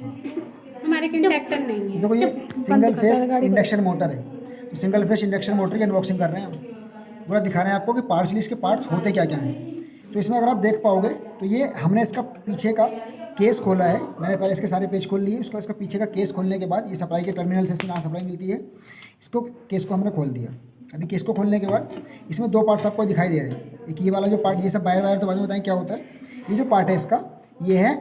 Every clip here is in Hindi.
हमारे कंडक्टर नहीं है। देखो ये सिंगल फेस इंडक्शन मोटर है। तो सिंगल फेस इंडक्शन मोटर की अनबॉक्सिंग कर रहे हैं हम। पूरा दिखा रहे हैं आपको कि पार्ट्सली इसके पार्ट्स होते क्या क्या हैं। तो इसमें अगर आप देख पाओगे तो ये हमने इसका पीछे का केस खोला है। मैंने पहले इसके सारे पेज खोल लिए, उसके बाद इसका पीछे का केस खोलने के बाद ये सप्लाई के टर्मिनल से जहाँ सप्लाई मिलती है, इसको केस को हमने खोल दिया। अभी केस को खोलने के बाद इसमें दो पार्ट्स आपको दिखाई दे रहे हैं। एक ये वाला जो पार्ट, ये सब वायर वायर तो बाद में बताएं क्या होता है। ये जो पार्ट है इसका, ये है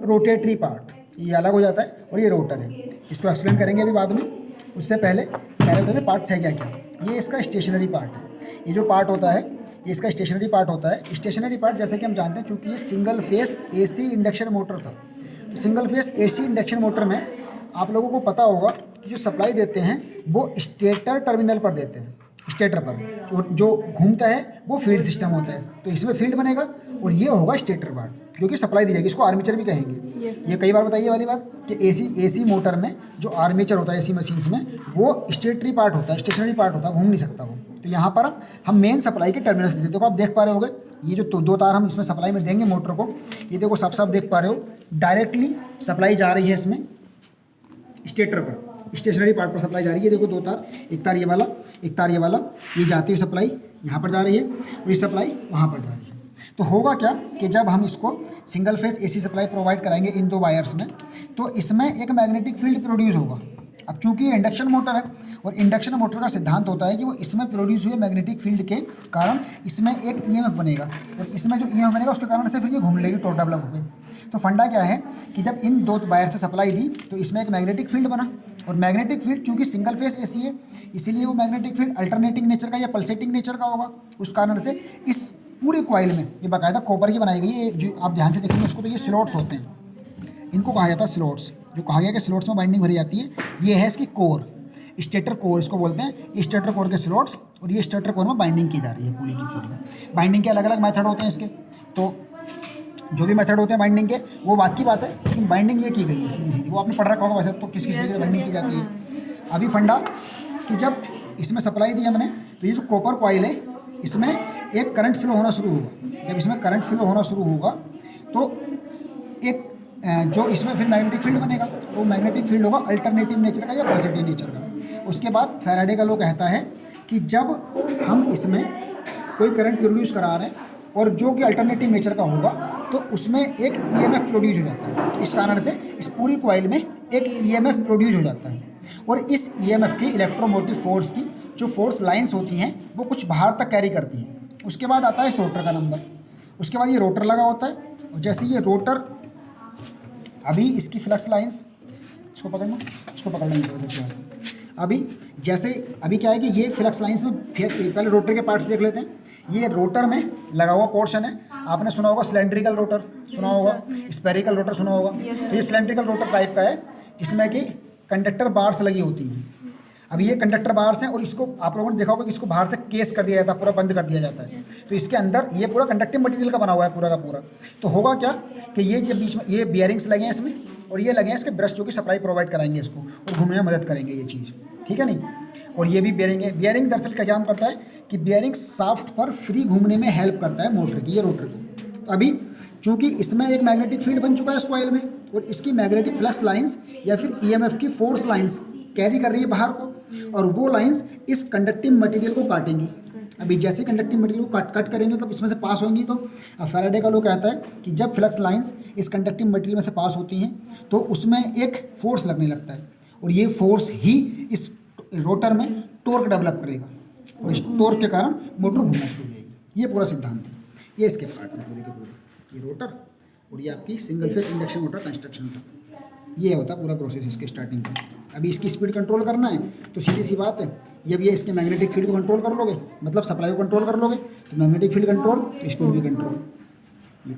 रोटेटरी पार्ट, ये अलग हो जाता है, और ये रोटर है। इसको एक्सप्लेन करेंगे अभी बाद में। उससे पहले बता दें पार्ट्स है क्या क्या। ये इसका स्टेशनरी पार्ट है। ये जो पार्ट होता है ये इसका स्टेशनरी पार्ट होता है। स्टेशनरी पार्ट जैसे कि हम जानते हैं, चूँकि ये single phase AC induction motor था, तो single phase AC induction motor में आप लोगों को पता होगा कि जो सप्लाई देते हैं वो स्टेटर टर्मिनल पर देते हैं। स्टेटर पर जो घूमता है वो फील्ड सिस्टम होता है, तो इसमें फील्ड बनेगा और ये होगा स्टेटर पार्ट जो कि सप्लाई दी जाएगी। इसको आर्मेचर भी कहेंगे। ये कई बार बताइए वाली बात कि एसी मोटर में जो आर्मेचर होता है एसी मशीन्स में, वो स्टेटरी पार्ट होता है, स्टेशनरी पार्ट होता है, घूम नहीं सकता वो। तो यहाँ पर हम मेन सप्लाई के टर्मिनल्स देते हैं। देखो आप देख पा रहे होगे, ये जो दो तार हम इसमें सप्लाई में देंगे मोटर को, ये देखो साफ साफ देख पा रहे हो, डायरेक्टली सप्लाई जा रही है इसमें स्टेटर पर, स्टेशनरी पार्ट पर सप्लाई जा रही है। देखो दो तार, एक तार ये वाला, एक तार ये वाला, ये जाती है सप्लाई यहाँ पर जा रही है और ये सप्लाई वहाँ पर जा रही है। तो होगा क्या कि जब हम इसको single phase AC supply provide कराएंगे इन दो वायर्स में, तो इसमें एक मैग्नेटिक फील्ड प्रोड्यूस होगा। अब चूंकि ये इंडक्शन मोटर है और इंडक्शन मोटर का सिद्धांत होता है कि वो इसमें प्रोड्यूस हुए मैग्नेटिक फील्ड के कारण इसमें एक ईएमएफ बनेगा, और इसमें जो ईएमएफ बनेगा उसके कारण से फिर ये घूमने लगी, टोटल डेवलप हो गई। तो फंडा क्या है कि जब इन दो वायर से सप्लाई दी तो इसमें एक मैग्नेटिक फील्ड बना, और मैग्नेटिक फील्ड चूंकि सिंगल फेस एसी है इसीलिए वो मैग्नेटिक फील्ड अल्टरनेटिंग नेचर का या पल्सेटिंग नेचर का होगा। उस कारण से इस पूरे कॉइल में ये बाकायदा कॉपर की बनाई गई है। जो आप ध्यान से देखेंगे इसको, तो ये स्लॉट्स होते हैं, इनको कहा जाता है स्लॉट्स। जो कहा गया कि स्लॉट्स में बाइंडिंग भरी जाती है, ये है इसकी कोर, स्टेटर कोर इसको बोलते हैं। ये स्टेटर कोर के स्लॉट्स, और ये स्टेटर कोर में बाइंडिंग की जा रही है पूरी की पूरी। बाइंडिंग के अलग अलग मेथड होते हैं इसके, तो जो भी मेथड होते हैं बाइंडिंग के वो बात की बात है, लेकिन बाइंडिंग ये की गई है सीधी सीधी। वो आपने पढ़ रखा होगा वैसे तो किस किस तरीके से बाइंडिंग की जाती है। अभी फंडा कि जब इसमें सप्लाई दी हमने, तो ये जो कॉपर कॉइल है इसमें एक करंट फ्लो होना शुरू होगा। जब इसमें करंट फ्लो होना शुरू होगा तो एक जो इसमें फिर मैग्नेटिक फील्ड बनेगा, वो मैग्नेटिक फील्ड होगा अल्टरनेटिव नेचर का या पॉजिटिव नेचर का। उसके बाद फैराडे का लॉ कहता है कि जब हम इसमें कोई करंट प्रोड्यूस करा रहे हैं और जो कि अल्टरनेटिव नेचर का होगा, तो उसमें एक ईएमएफ प्रोड्यूस हो जाता है। इस कारण से इस पूरी कॉइल में एक ईएमएफ प्रोड्यूस हो जाता है, और इस ईएमएफ की इलेक्ट्रोमोटिव फोर्स की जो फोर्स लाइंस होती हैं वो कुछ बाहर तक कैरी करती हैं। उसके बाद आता है इस रोटर का नंबर। उसके बाद ये रोटर लगा होता है, और जैसे ये रोटर अभी इसकी फ्लक्स लाइंस, इसको पकड़ना, इसको पकड़ना अभी जैसे अभी क्या है कि ये फ्लक्स लाइंस में पहले रोटर के पार्ट्स देख लेते हैं। ये रोटर में लगा हुआ पोर्शन है। आपने सुना होगा सिलेंड्रिकल रोटर, सुना होगा, स्फेरिकल रोटर सुना होगा। ये सिलेंड्रिकल रोटर टाइप का है जिसमें कि कंडक्टर बार्स लगी होती हैं। अब ये कंडक्टर बाहर से, और इसको आप लोगों ने देखा होगा कि इसको बाहर से केस कर दिया जाता है, पूरा बंद कर दिया जाता है। तो इसके अंदर ये पूरा कंडक्टिव मटेरियल का बना हुआ है पूरा का पूरा। तो होगा क्या कि ये बीच में ये बियरिंग्स लगे हैं इसमें, और ये लगे हैं इसके ब्रश जो कि सप्लाई प्रोवाइड कराएंगे इसको और घूमने में मदद करेंगे ये चीज़, ठीक है नहीं। और ये भी बियरिंग है। बियरिंग दरअसल क्या काम करता है कि बियरिंग शाफ्ट पर फ्री घूमने में हेल्प करता है मोटर की, ये रोटर को। तो अभी चूँकि इसमें एक मैग्नेटिक फील्ड बन चुका है इस कॉइल में, और इसकी मैग्नेटिक फ्लक्स लाइन्स या फिर ईएमएफ की फोर्स लाइन्स कैरी कर रही है बाहर को, और वो लाइंस इस कंडक्टिव मटेरियल को काटेंगी। अभी जैसे कंडक्टिव मटेरियल को कट करेंगे तो इसमें से पास होंगी। तो फैराडे का लॉ कहता है कि जब फ्लक्स लाइंस इस कंडक्टिव मटेरियल में से पास होती हैं तो उसमें एक फोर्स लगने लगता है, और ये फोर्स ही इस रोटर में टॉर्क डेवलप करेगा, और इस टॉर्क के कारण मोटर घूमना शुरू हो जाएगी। ये पूरा सिद्धांत है। ये इसके पार्ट्स हैं पूरे के पूरे, ये रोटर और ये आपकी single phase induction motor construction का ये होता है पूरा प्रोसेस इसके स्टार्टिंग का। अभी इसकी स्पीड कंट्रोल करना है तो सीधी सी बात है, जब ये इसके मैग्नेटिक फील्ड को कंट्रोल कर लोगे, मतलब सप्लाई को कंट्रोल कर लोगे, तो मैग्नेटिक फील्ड कंट्रोल, स्पीड भी कंट्रोल, ये